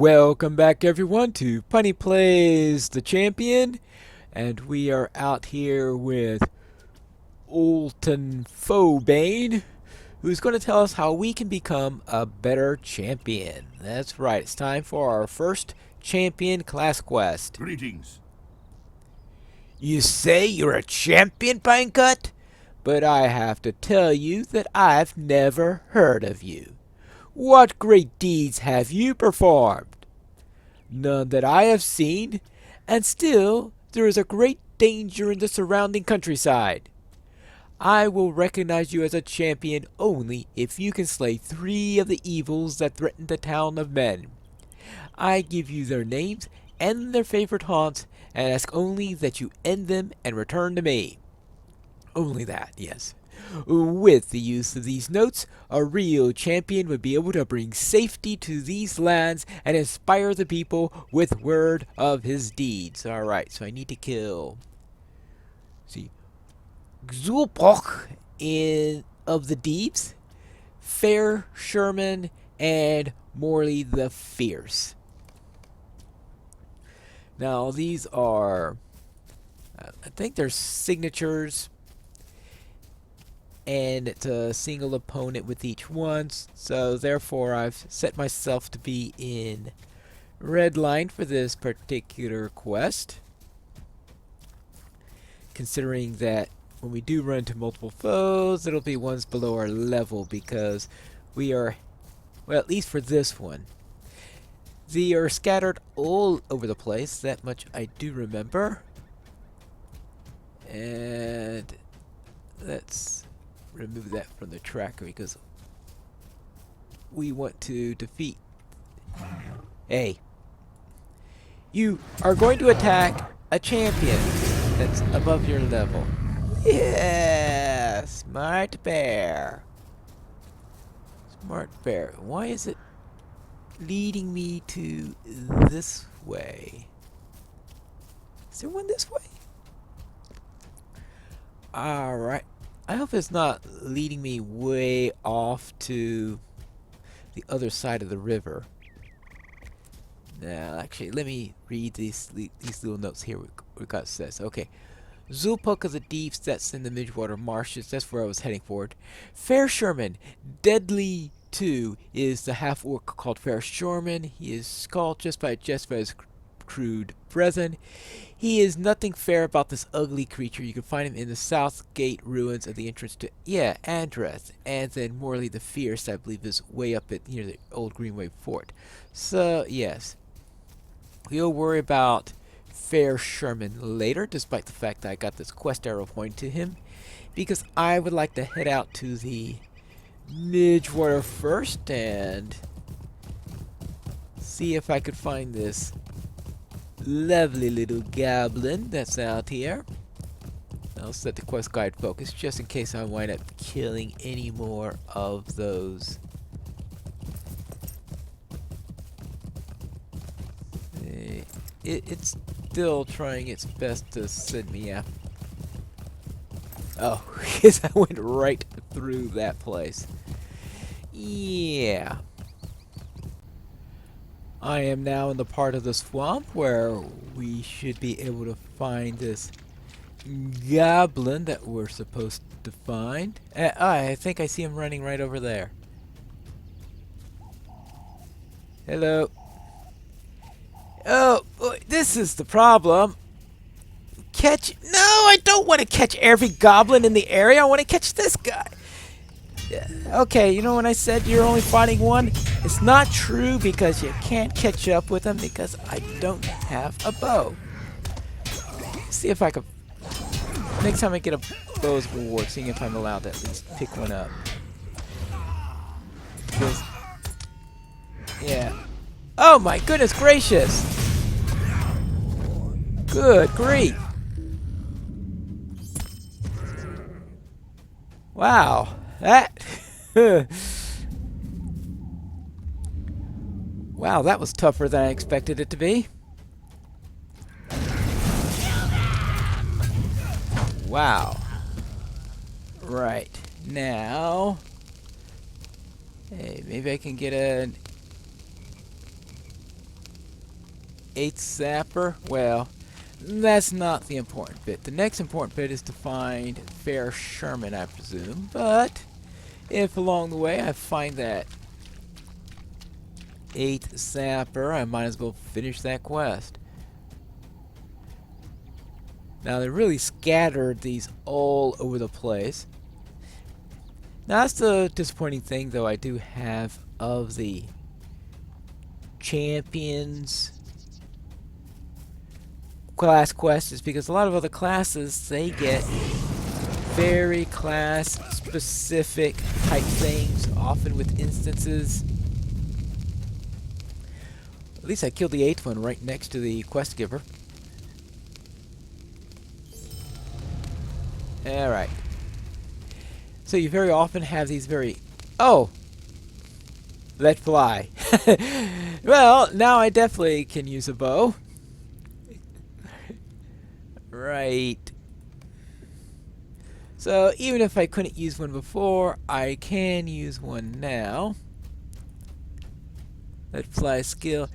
Welcome back everyone to Punny Plays the Champion, and we are out here with Olton Fobane, who's going to tell us how we can become a better champion. That's right, it's time for our first champion class quest. Greetings. You say you're a champion, Pinecut? But I have to tell you that I've never heard of you. What great deeds have you performed? None that I have seen, and still there is a great danger in the surrounding countryside. I will recognize you as a champion only if you can slay 3 of the evils that threaten the town of men. I give you their names and their favorite haunts, and ask only that you end them and return to me. Only that, yes. With the use of these notes, a real champion would be able to bring safety to these lands and inspire the people with word of his deeds. Alright, so I need to kill. See. Xulpok of the Deeps, Fair Sherman, and Morley the Fierce. Now, these are, I think they're signatures, and it's a single opponent with each one, so therefore I've set myself to be in red line for this particular quest, considering that when we do run into multiple foes, it'll be ones below our level, because we are, well, at least for this one, they are scattered all over the place. That much I do remember. And let's remove that from the tracker because we want to defeat. Hey, you are going to attack a champion that's above your level. Yeah, smart bear. Smart bear. Why is it leading me to this way? Is there one this way? Alright. I hope it's not leading me way off to the other side of the river. Now, actually, let me read these little notes here. What God says. Okay. Zulpuk of the Deeps, that's in the Midwater Marshes. That's where I was heading for. Fair Sherman, Deadly 2 is the half-orc called Fair Sherman. He is called just by his crude brethren. He is nothing fair about this ugly creature. You can find him in the South Gate ruins of the entrance to, Andreth. And then Morley the Fierce, I believe, is way up at near the old Greenway Fort. So, yes. We'll worry about Fair Sherman later, despite the fact that I got this quest arrow pointed to him, because I would like to head out to the Midwater first and see if I could find this lovely little goblin that's out here. I'll set the quest guide focus just in case I wind up killing any more of those. It's still trying its best to send me out. Oh, because I went right through that place. Yeah. I am now in the part of the swamp where we should be able to find this goblin that we're supposed to find. I think I see him running right over there. Hello. Oh, this is the problem. No, I don't want to catch every goblin in the area. I want to catch this guy. Okay, you know when I said you're only fighting one? It's not true because you can't catch up with him because I don't have a bow. See if I can... Next time I get a bow's reward, seeing if I'm allowed to at least pick one up. Because... yeah. Oh my goodness gracious! Good grief! Wow, that... wow, that was tougher than I expected it to be. Wow. Right, now... hey, maybe I can get a... 8th sapper. Well, that's not the important bit. The next important bit is to find Fair Sherman, I presume. But if along the way I find that 8th sapper, I might as well finish that quest. Now they really scattered these all over the place. Now that's the disappointing thing, though. I do have of the champions class quest is because a lot of other classes, they get very class specific type things, often with instances. At least I killed the 8th one right next to the quest giver. Alright. So you very often have these very... Oh! Let fly. Well, now I definitely can use a bow. Right. So even if I couldn't use one before, I can use one now. Let fly skill.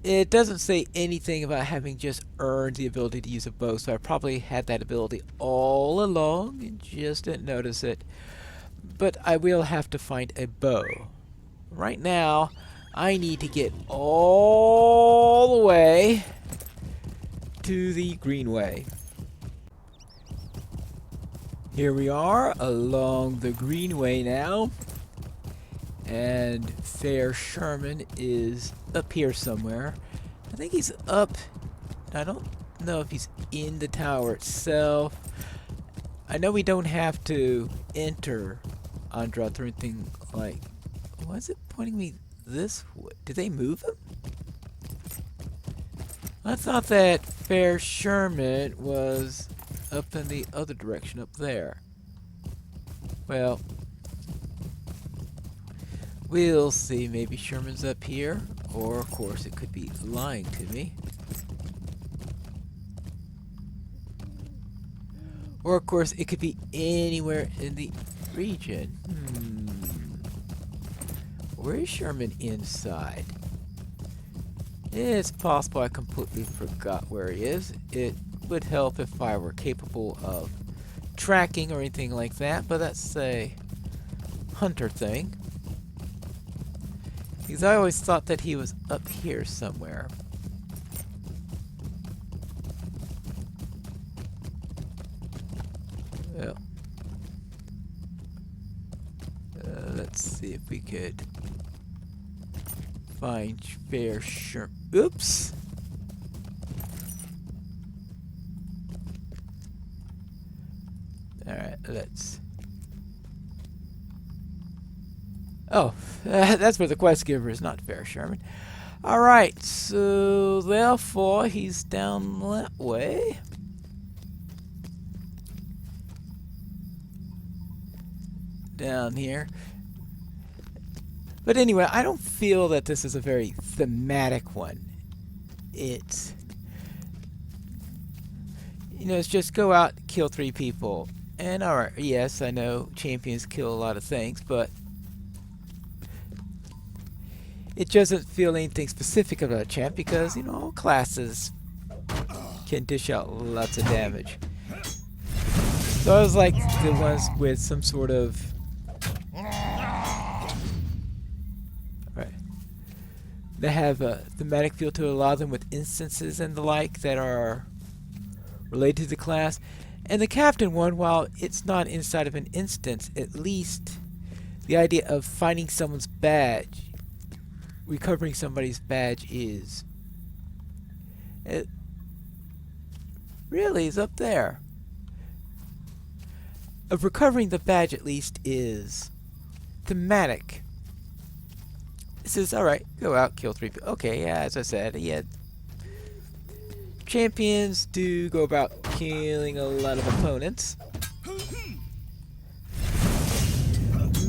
It doesn't say anything about having just earned the ability to use a bow, so I probably had that ability all along and just didn't notice it. But I will have to find a bow. Right now, I need to get all the way to the Greenway. Here we are along the Greenway now. And Fair Sherman is up here somewhere. I think he's up. I don't know if he's in the tower itself. I know we don't have to enter Androth or anything like... Why is it pointing me this way? Did they move him? I thought that Fair Sherman was up in the other direction, up there. Well... we'll see. Maybe Sherman's up here, or of course it could be lying to me. Or of course it could be anywhere in the region. Where is Sherman inside? It's possible I completely forgot where he is. It would help if I were capable of tracking or anything like that, but that's a hunter thing. Because I always thought that he was up here somewhere. Well, let's see if we could find Fair Sherman. Oops! Alright, let's... Oh, that's where the quest giver is, not Fair Sherman. Alright, so therefore he's down that way. Down here. But anyway, I don't feel that this is a very thematic one. It's... you know, it's just go out, kill 3 people. And alright, yes, I know champions kill a lot of things, but... it doesn't feel anything specific about a champ because, you know, all classes can dish out lots of damage. So I was like the ones with some sort of... right. They have a thematic feel to a lot of them with instances and the like that are related to the class. And the captain one, while it's not inside of an instance, at least the idea of finding someone's badge, recovering somebody's badge is... it really is up there. Of recovering the badge at least is thematic. This is alright, go out, kill 3 people. Okay, yeah, as I said, yeah. Champions do go about killing a lot of opponents.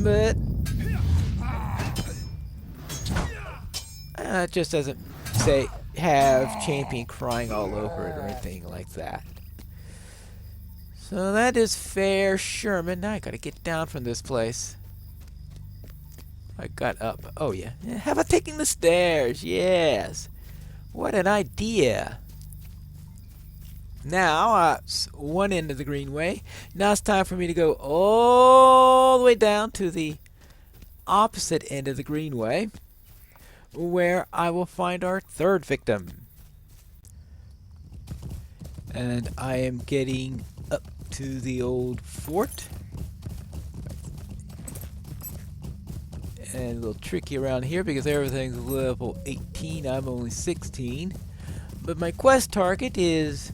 But it just doesn't say have champion crying all over it or anything like that. So that is Fair Sherman. Now I gotta get down from this place. I got up. Oh yeah. How about taking the stairs? Yes. What an idea. Now, it's one end of the greenway. Now it's time for me to go all the way down to the opposite end of the greenway, where I will find our third victim. And I am getting up to the old fort. And a little tricky around here because everything's level 18. I'm only 16. But my quest target is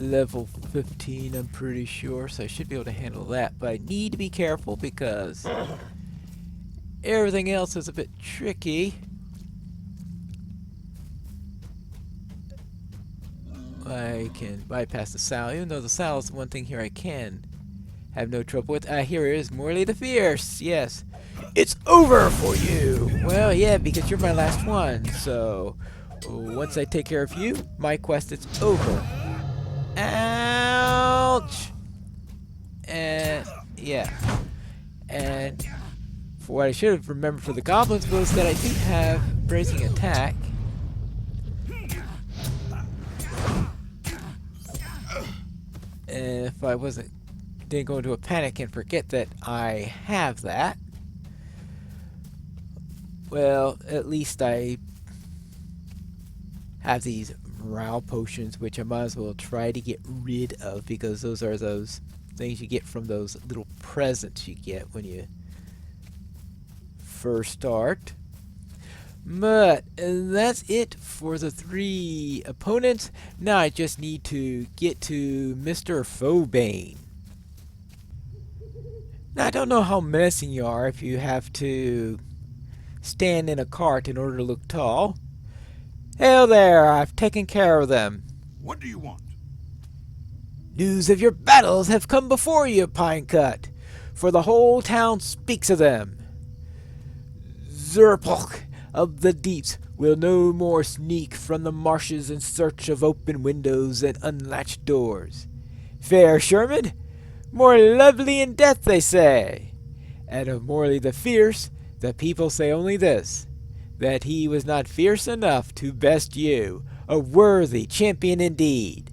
level 15, I'm pretty sure. So I should be able to handle that. But I need to be careful because everything else is a bit tricky. I can bypass the Sal, even though the Sal is the one thing here I can have no trouble with. Here it is, Morley the Fierce. Yes. It's over for you. Well, yeah, because you're my last one. So, once I take care of you, my quest is over. Ouch! And, yeah. And, for what I should have remembered for the goblins was that I do have bracing attack. And if I didn't go into a panic and forget that I have that, well, at least I have these morale potions, which I might as well try to get rid of, because those are those things you get from those little presents you get when you first start. But that's it for the 3 opponents. Now I just need to get to Mr. Fobane. Now I don't know how menacing you are if you have to stand in a cart in order to look tall. Hail there, I've taken care of them. What do you want? News of your battles have come before you, Pinecut, for the whole town speaks of them. Zerpulk of the deeps will no more sneak from the marshes in search of open windows and unlatched doors. Fair Sherman, more lovely in death, they say. And of Morley the Fierce, the people say only this, that he was not fierce enough to best you, a worthy champion indeed.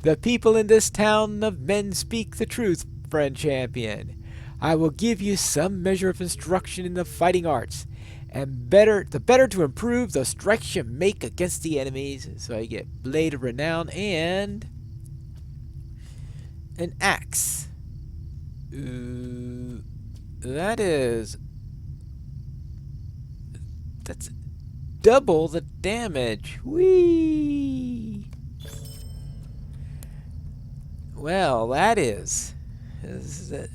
The people in this town of men speak the truth, friend champion. I will give you some measure of instruction in the fighting arts, and the better to improve the strikes you make against the enemies. So I get Blade of Renown and an axe. That's double the damage. Whee! Well, that is that.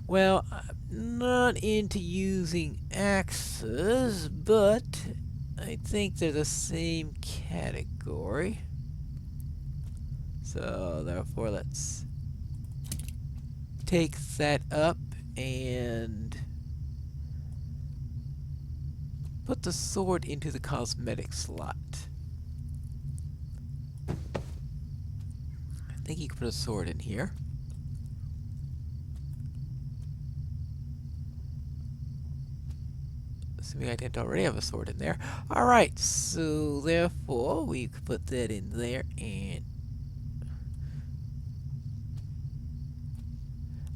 Well, I'm not into using axes, but I think they're the same category. So, therefore, let's take that up and put the sword into the cosmetic slot. I think you can put a sword in here. Assuming I didn't already have a sword in there. Alright, so therefore we could put that in there and...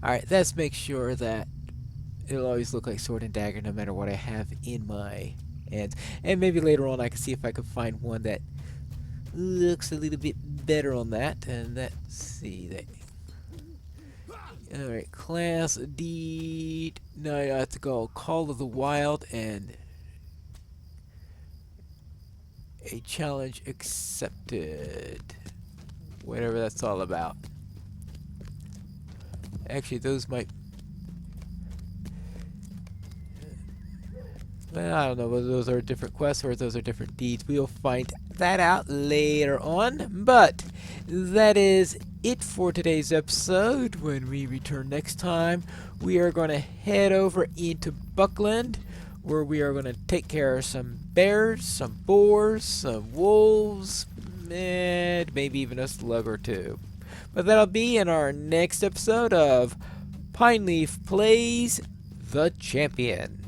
Alright, let's make sure that it'll always look like sword and dagger no matter what I have in my hands. And maybe later on I can see if I can find one that looks a little bit better on that. And let's see that. Alright, class deed. Now I have to go Call of the Wild and a challenge accepted. Whatever that's all about. Actually, those might... Well, I don't know whether those are different quests or if those are different deeds. We'll find that out later on. But that is it for today's episode. When we return next time, we are going to head over into Buckland, where we are going to take care of some bears, some boars, some wolves, and maybe even a slug or two. But that'll be in our next episode of Pineleaf Plays the Champion.